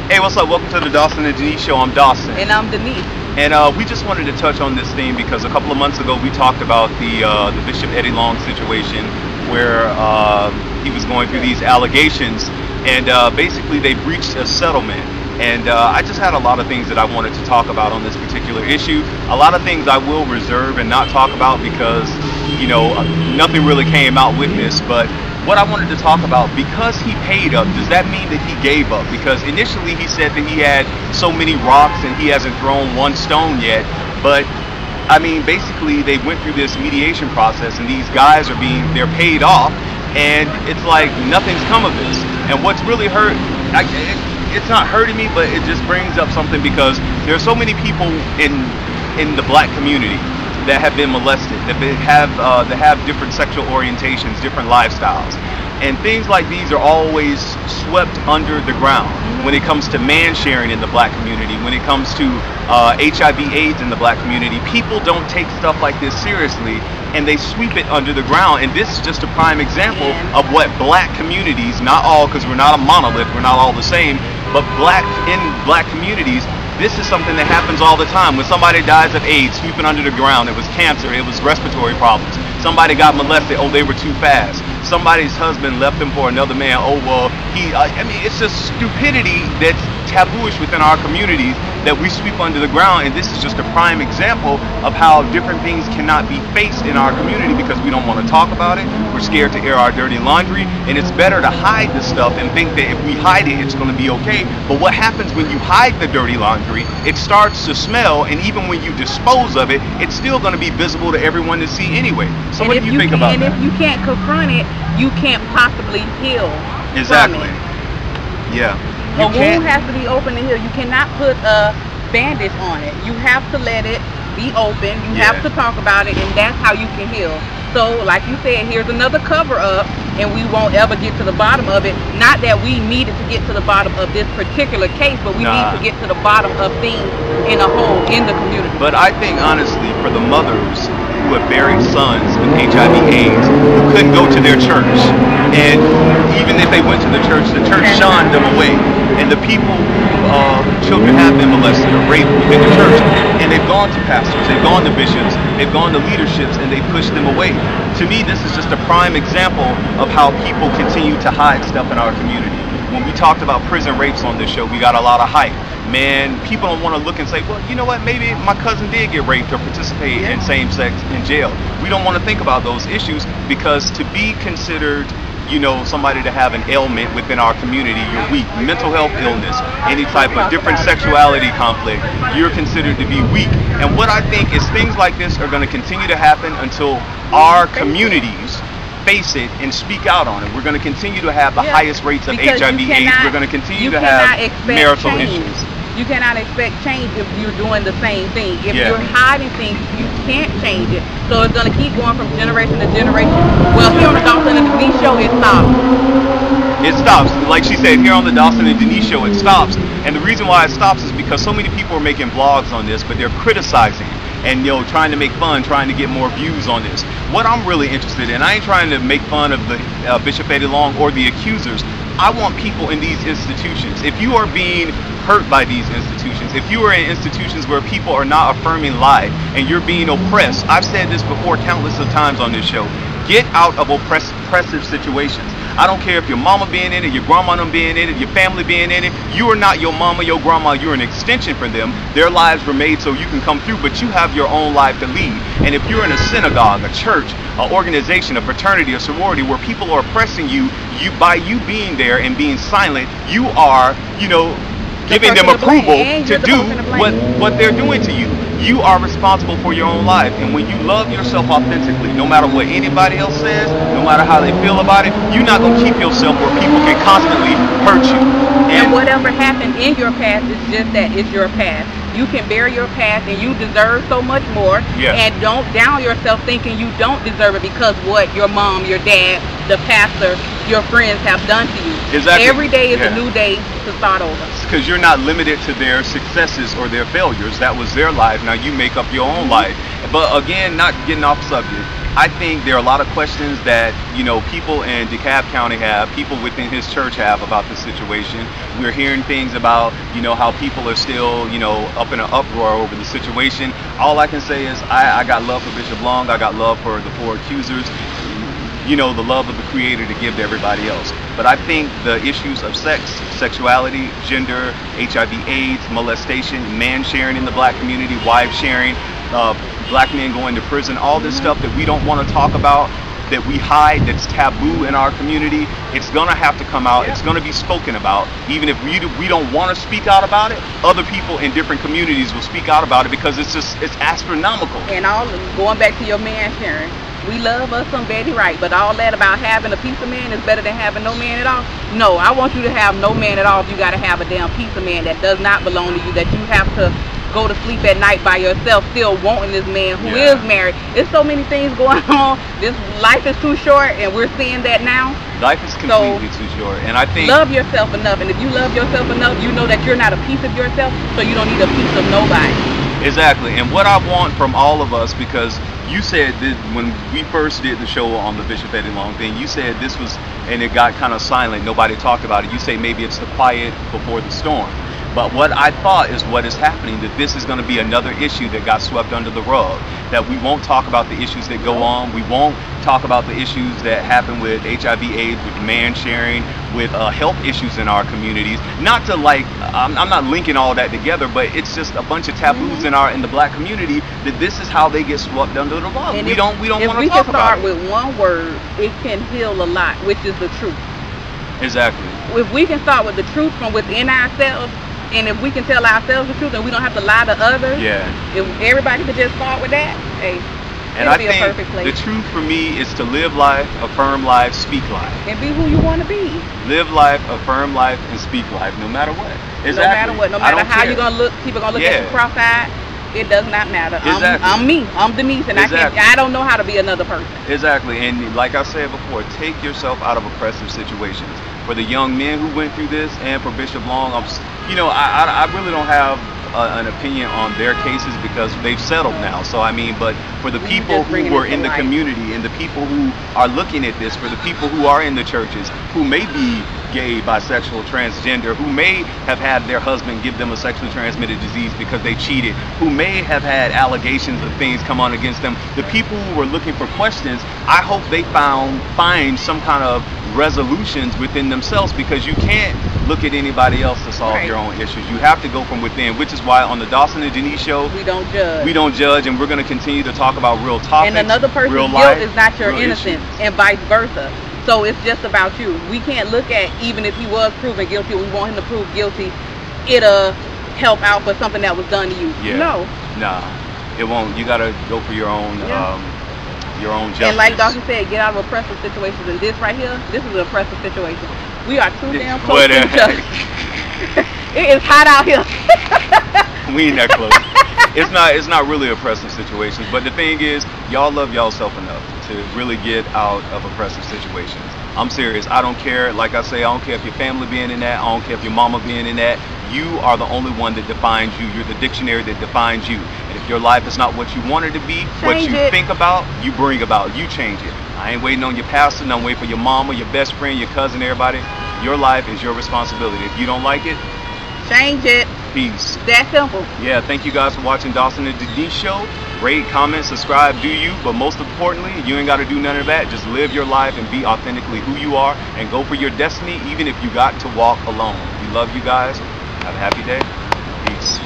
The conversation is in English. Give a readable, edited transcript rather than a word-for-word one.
Hey, what's up? Welcome to the Dawson and Denise show. I'm Dawson. And I'm Denise. And we just wanted to touch on this theme because a couple of months ago we talked about the Bishop Eddie Long situation where he was going through these allegations, and basically they breached a settlement. And I just had a lot of things that I wanted to talk about on this particular issue. A lot of things I will reserve and not talk about because, you know, nothing really came out with this. But what I wanted to talk about, because he paid up, does that mean that he gave up? Because initially he said that he had so many rocks and he hasn't thrown one stone yet. But I mean, basically they went through this mediation process and these guys they're paid off, and it's like nothing's come of this. And what's really hurt, it's not hurting me, but it just brings up something because there are so many people in the black community that have been molested, that have different sexual orientations, different lifestyles, and things like these are always swept under the ground when it comes to man sharing in the black community, when it comes to HIV/AIDS in the black community. People don't take stuff like this seriously, and they sweep it under the ground. And this is just a prime example of what black communities, not all, because we're not a monolith, we're not all the same, but in black communities, this is something that happens all the time. When somebody dies of AIDS, sweeping under the ground, it was cancer, it was respiratory problems. Somebody got molested, oh, they were too fast. Somebody's husband left them for another man, oh, well, I mean, it's just stupidity that's tabooish within our communities that we sweep under the ground. And this is just a prime example of how different things cannot be faced in our community because we don't want to talk about it. We're scared to air our dirty laundry, and it's better to hide the stuff and think that if we hide it, it's going to be okay. But what happens when you hide the dirty laundry? It starts to smell, and even when you dispose of it, it's still going to be visible to everyone to see anyway. So what do you think about that? And if you can't confront it, you can't possibly heal exactly. from it. Yeah. A wound has to be open to heal. You cannot put a bandage on it. You have to let it be open. You have to talk about it, and that's how you can heal. So, like you said, here's another cover-up, and we won't ever get to the bottom of it. Not that we needed to get to the bottom of this particular case, but we need to get to the bottom of things in a whole, in the community. But I think, honestly, for the mothers who have buried sons with HIV/AIDS who couldn't go to their church, and even if they went to the church shunned them away, and the people, children have been molested or raped within the church, and they've gone to pastors, they've gone to bishops, they've gone to leaderships, and they pushed them away. To me, this is just a prime example of how people continue to hide stuff in our community. When we talked about prison rapes on this show, we got a lot of hype. Man, people don't want to look and say, well, you know what, maybe my cousin did get raped or participate in same-sex in jail. We don't want to think about those issues because to be considered, you know, somebody to have an ailment within our community, you're weak. Mental health illness, any type of different sexuality conflict, you're considered to be weak. And what I think is things like this are going to continue to happen until our communities face it and speak out on it. We're going to continue to have the highest rates of HIV/AIDS. We're going to continue to have marital issues. You cannot expect change if you're doing the same thing. If you're hiding things, you can't change it. So it's going to keep going from generation to generation. Well, here on the Dawson and Denise show, it stops. It stops. Like she said, here on the Dawson and Denise show, it stops. And the reason why it stops is because so many people are making vlogs on this, but they're criticizing and, you know, trying to make fun, trying to get more views on this. What I'm really interested in, I ain't trying to make fun of the Bishop Eddie Long or the accusers. I want people in these institutions. If you are being hurt by these institutions, if you are in institutions where people are not affirming life and you're being oppressed, I've said this before countless of times on this show, get out of oppressive situations. I don't care if your mama being in it, your grandma being in it, your family being in it. You are not your mama, your grandma. You're an extension for them. Their lives were made so you can come through, but you have your own life to lead. And if you're in a synagogue, a church, an organization, a fraternity, a sorority where people are oppressing you, by you being there and being silent, you are, you know, giving them approval to do what they're doing to you. You are responsible for your own life, and when you love yourself authentically, no matter what anybody else says, no matter how they feel about it, you're not going to keep yourself where people can constantly hurt you. And whatever happened in your past is just that, it's your past. You can bury your past, and you deserve so much more. And don't down yourself thinking you don't deserve it because what your mom, your dad, the pastor, your friends have done to you. Exactly. Every day is a new day to start over. Because you're not limited to their successes or their failures. That was their life. Now you make up your own life. But again, not getting off subject, I think there are a lot of questions that, you know, people in DeKalb County have, people within his church have about this situation. We're hearing things about, you know, how people are still, you know, up in an uproar over the situation. All I can say is I got love for Bishop Long. I got love for the 4 accusers. You know, the love of the Creator to give to everybody else. But I think the issues of sex, sexuality, gender, HIV/AIDS, molestation, man sharing in the black community, wife sharing, black men going to prison, all this stuff that we don't want to talk about, that we hide, that's taboo in our community, it's gonna have to come out. It's gonna be spoken about. Even if we don't want to speak out about it, other people in different communities will speak out about it, because it's astronomical. And all going back to your man sharing, we love us some Betty Wright, but all that about having a piece of man is better than having no man at all. No, I want you to have no man at all if you got to have a damn piece of man that does not belong to you, that you have to go to sleep at night by yourself still wanting this man who is married. There's so many things going on. This life is too short, and we're seeing that now. Life is completely too short, and I think love yourself enough, and if you love yourself enough, you know that you're not a piece of yourself, so you don't need a piece of nobody. Exactly. And what I want from all of us, because you said that when we first did the show on the Bishop Eddie Long thing, you said this was, and it got kind of silent, nobody talked about it. You say maybe it's the quiet before the storm. But what I thought is what is happening, that this is going to be another issue that got swept under the rug, that we won't talk about the issues that go on. We won't talk about the issues that happen with HIV/AIDS, with man sharing, with health issues in our communities. Not to like, I'm not linking all that together, but it's just a bunch of taboos in the black community, that this is how they get swept under the rug. We don't want to talk about it. If we can start with one word, it can heal a lot, which is the truth. Exactly. If we can start with the truth from within ourselves, and if we can tell ourselves the truth and we don't have to lie to others, if everybody could just start with that, hey, and I think a perfect place. The truth for me is to live life, affirm life, speak life. And be who you want to be. Live life, affirm life, and speak life, no matter what. Exactly. No matter what, no matter how you're going to look, people are going to look at you cross-eyed. It does not matter. Exactly. I'm me. I'm Denise, and I don't know how to be another person. Exactly. And like I said before, take yourself out of oppressive situations. For the young men who went through this, and for Bishop Long, I really don't have an opinion on their cases, because they've settled now. So I mean, but for the people who were in the community, and the people who are looking at this, for the people who are in the churches, who may be gay, bisexual, transgender, who may have had their husband give them a sexually transmitted disease because they cheated, who may have had allegations of things come on against them, the people who were looking for questions, I hope they find some kind of resolutions within themselves, because you can't look at anybody else to solve your own issues. You have to go from within, which is why on the Dawson and Denise show, we don't judge. We don't judge, and we're going to continue to talk about real topics. And another person's guilt is not your innocence, and vice versa. So it's just about you. We can't look at, even if he was proven guilty, we want him to prove guilty, it'll help out for something that was done to you. No. Nah, it won't. You got to go for your own justice. And like Dawson said, get out of oppressive situations. And this right here, this is an oppressive situation. We are too damn close to each other. It is hot out here. We ain't that close. It's not really oppressive situations, but the thing is, y'all love y'allself enough to really get out of oppressive situations. I'm serious. I don't care. Like I say, I don't care if your family being in that. I don't care if your mama being in that. You are the only one that defines you. You're the dictionary that defines you. And if your life is not what you want it to be, what you think about, you bring about. You change it. I ain't waiting on your pastor, and I'm waiting for your mama, your best friend, your cousin, everybody. Your life is your responsibility. If you don't like it, change it. Peace. That simple. Yeah, thank you guys for watching Dawson and Denise show. Rate, comment, subscribe, do you. But most importantly, you ain't got to do none of that. Just live your life and be authentically who you are, and go for your destiny, even if you got to walk alone. We love you guys. Have a happy day. Peace.